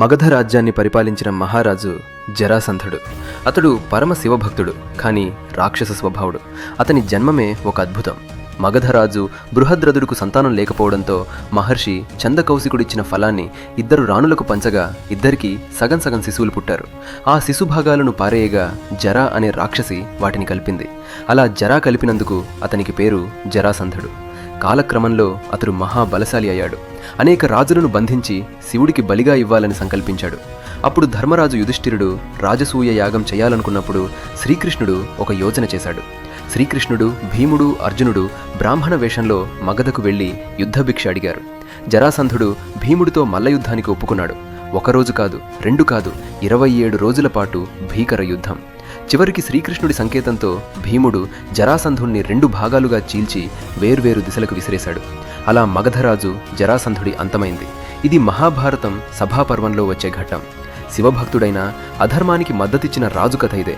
మగధ రాజ్యాన్ని పరిపాలించిన మహారాజు జరాసంధుడు. అతడు పరమ శివభక్తుడు, కానీ రాక్షస స్వభావుడు. అతని జన్మమే ఒక అద్భుతం. మగధరాజు బృహద్రథుడుకు సంతానం లేకపోవడంతో మహర్షి చందకౌశికుడిచ్చిన ఫలాన్ని ఇద్దరు రాణులకు పంచగా ఇద్దరికీ సగం సగం శిశువులు పుట్టారు. ఆ శిశుభాగాలను పారేయగా జరా అనే రాక్షసి వాటిని కలిపింది. అలా జరా కలిపినందుకు అతనికి పేరు జరాసంధుడు. కాలక్రమంలో అతడు మహాబలశాలి అయ్యాడు. అనేక రాజులను బంధించి శివుడికి బలిగా ఇవ్వాలని సంకల్పించాడు. అప్పుడు ధర్మరాజు యుధిష్ఠిరుడు రాజసూయ యాగం చేయాలనుకున్నప్పుడు శ్రీకృష్ణుడు ఒక యోచన చేశాడు. శ్రీకృష్ణుడు, భీముడు, అర్జునుడు బ్రాహ్మణ వేషంలో మగధకు వెళ్లి యుద్ధభిక్ష అడిగారు. జరాసంధుడు భీముడితో మల్లయుద్ధానికి ఒప్పుకున్నాడు. ఒకరోజు కాదు, 2 కాదు, 27 రోజుల పాటు భీకర యుద్ధం. చివరికి శ్రీకృష్ణుడి సంకేతంతో భీముడు జరాసంధుణ్ణి 2 భాగాలుగా చీల్చి వేర్వేరు దిశలకు విసిరేశాడు. అలా మగధరాజు జరాసంధుడి అంతమైంది. ఇది మహాభారతం సభాపర్వంలో వచ్చే ఘట్టం. శివభక్తుడైన అధర్మానికి మద్దతిచ్చిన రాజు కథ ఇదే.